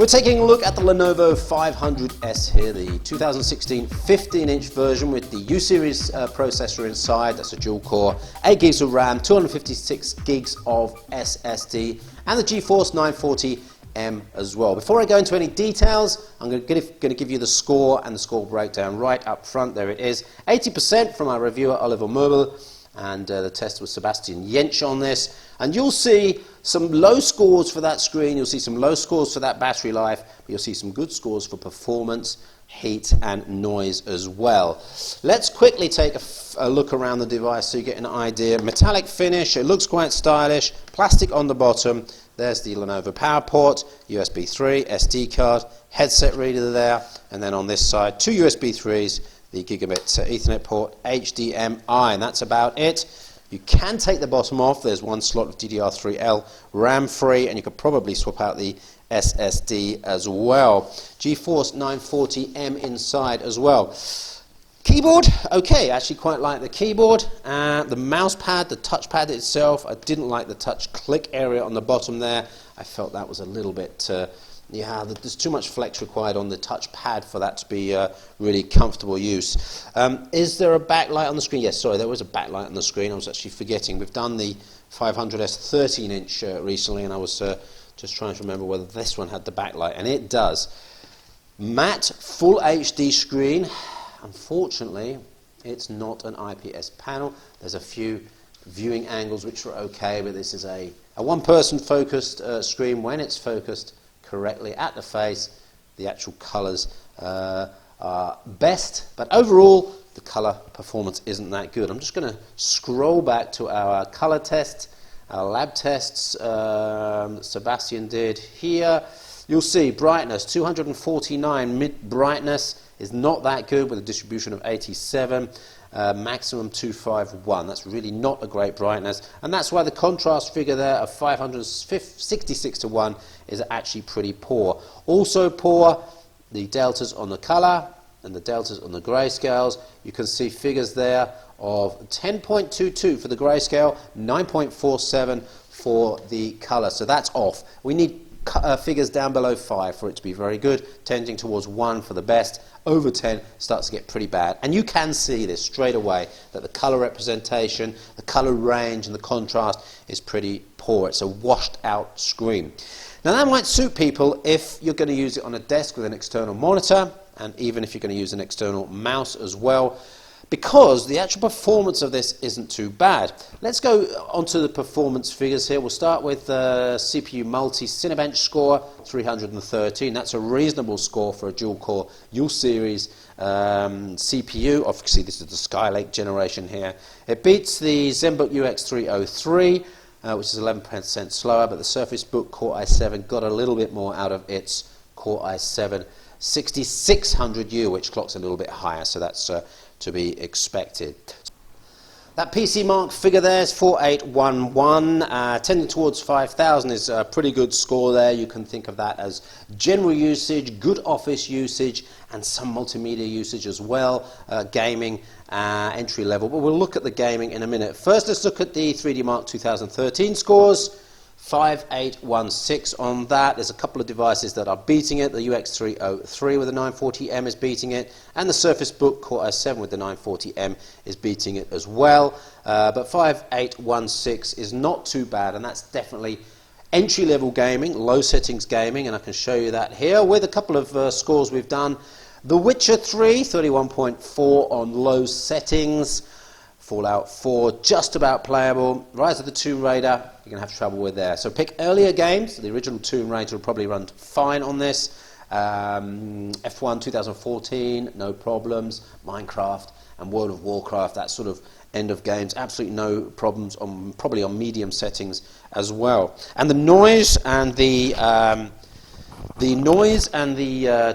We're taking a look at the Lenovo 500S here, the 2016 15-inch version with the U-series processor inside. That's a dual-core, 8 gigs of RAM, 256 gigs of SSD, and the GeForce 940M as well. Before I go into any details, I'm going to give you the score and the score breakdown right up front. There it is, 80% from our reviewer Oliver Mobile, and the test was Sebastian Jentzsch on this. And you'll see some low scores for that screen, you'll see some low scores for that battery life, but you'll see some good scores for performance, heat and noise as well. Let's quickly take a look around the device so you get an idea. Metallic finish, it looks quite stylish, plastic on the bottom. There's the Lenovo power port, USB 3, SD card, headset reader there, and then on this side, two USB 3s, the gigabit Ethernet port, HDMI, and that's about it. You can take the bottom off. There's one slot of DDR3L RAM free, and you could probably swap out the SSD as well. GeForce 940M inside as well. Keyboard, okay, I actually quite like the keyboard. The mouse pad, the touchpad itself, I didn't like the touch click area on the bottom there. I felt that was a little bit, yeah, there's too much flex required on the touchpad for that to be really comfortable use. Is there a backlight on the screen? Yes, sorry, there was a backlight on the screen. I was actually forgetting. We've done the 500S 13-inch recently, and I was just trying to remember whether this one had the backlight, and it does. Matte Full HD screen. Unfortunately, it's not an IPS panel. There's a few viewing angles which are okay, but this is a one-person focused screen. When it's focused correctly at the face, the actual colours are best, but overall the colour performance isn't that good. I'm just going to scroll back to our colour test, our lab tests Sebastian did here. You'll see brightness 249, mid brightness is not that good with a distribution of 87. Maximum 251. That's really not a great brightness, and that's why the contrast figure there of 566 to 1 is actually pretty poor. Also poor, the deltas on the color and the deltas on the grayscales. You can see figures there of 10.22 for the grayscale, 9.47 for the color, so that's off. We need figures down below 5 for it to be very good, tending towards 1 for the best. Over 10 starts to get pretty bad, and you can see this straight away that the color representation, the color range and the contrast is pretty poor. It's a washed out screen. Now that might suit people if you're going to use it on a desk with an external monitor, and even if you're going to use an external mouse as well, because the actual performance of this isn't too bad. Let's go onto the performance figures here. We'll start with CPU multi Cinebench score 313. That's a reasonable score for a dual-core U-series CPU. Obviously, this is the Skylake generation here. It beats the ZenBook UX303, which is 11% slower, but the Surface Book Core i7 got a little bit more out of its Core i7 6600U, which clocks a little bit higher, so that's to be expected. That PC mark figure there is 4811, tending towards 5000 is a pretty good score there. You can think of that as general usage, good office usage, and some multimedia usage as well, gaming, entry level. But we'll look at the gaming in a minute. First, let's look at the 3D Mark 2013 scores. 5816 on that. There's a couple of devices that are beating it. The UX303 with the 940M is beating it, and the Surface Book Core i7 with the 940M is beating it as well. But 5816 is not too bad, and that's definitely entry-level gaming, low settings gaming, and I can show you that here with a couple of scores we've done. The Witcher 3, 31.4 on low settings. Fallout 4, just about playable. Rise of the Tomb Raider, you're going to have trouble with there. So pick earlier games. The original Tomb Raider will probably run fine on this. F1 2014, no problems. Minecraft and World of Warcraft, that sort of end of games, absolutely no problems, probably on medium settings as well. And the noise and the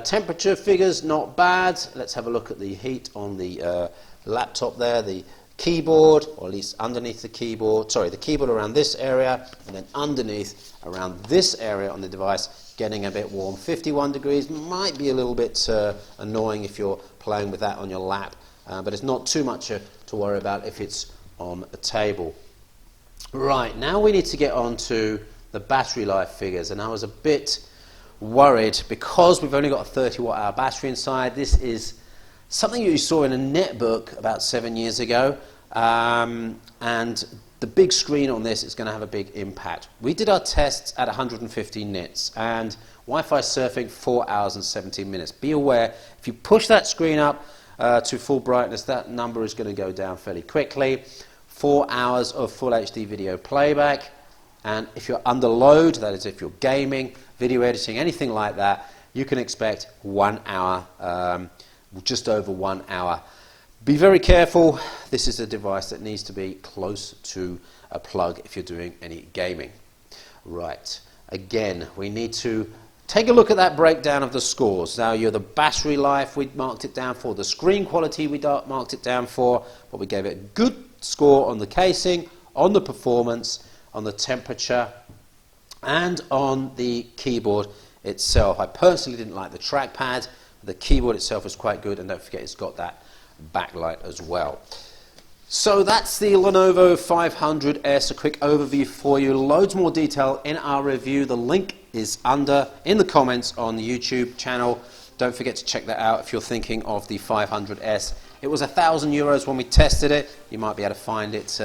temperature figures, not bad. Let's have a look at the heat on the laptop there. The keyboard, or at least underneath the keyboard, sorry, the keyboard around this area, and then underneath around this area on the device, getting a bit warm. 51 degrees might be a little bit annoying if you're playing with that on your lap, but it's not too much to worry about if it's on a table. Right, now we need to get on to the battery life figures, and I was a bit worried because we've only got a 30 watt hour battery inside. This is something you saw in a netbook about 7 years ago, and the big screen on this is going to have a big impact. We did our tests at 150 nits and Wi-Fi surfing 4 hours and 17 minutes. Be aware, if you push that screen up to full brightness, that number is going to go down fairly quickly. 4 hours of full HD video playback, and if you're under load, that is if you're gaming, video editing, anything like that, you can expect 1 hour, just over 1 hour. Be very careful. This is a device that needs to be close to a plug if you're doing any gaming. Right, again, we need to take a look at that breakdown of the scores. Now, the battery life we marked it down for, the screen quality we marked it down for, but we gave it a good score on the casing, on the performance, on the temperature, and on the keyboard itself. I personally didn't like the trackpad. The keyboard itself is quite good, and don't forget it's got that backlight as well. So that's the Lenovo 500S, a quick overview for you. Loads more detail in our review. The link is in the comments on the YouTube channel. Don't forget to check that out if you're thinking of the 500S. It was €1,000 when we tested it. You might be able to find it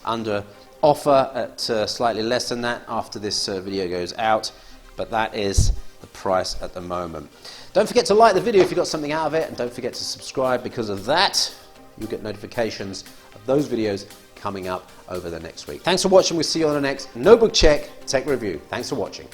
under offer at slightly less than that after this video goes out, but that is the price at the moment. Don't forget to like the video if you got something out of it, and don't forget to subscribe, because of that you'll get notifications of those videos coming up over the next week. Thanks for watching. We'll see you on the next Notebook Check Tech Review. Thanks for watching.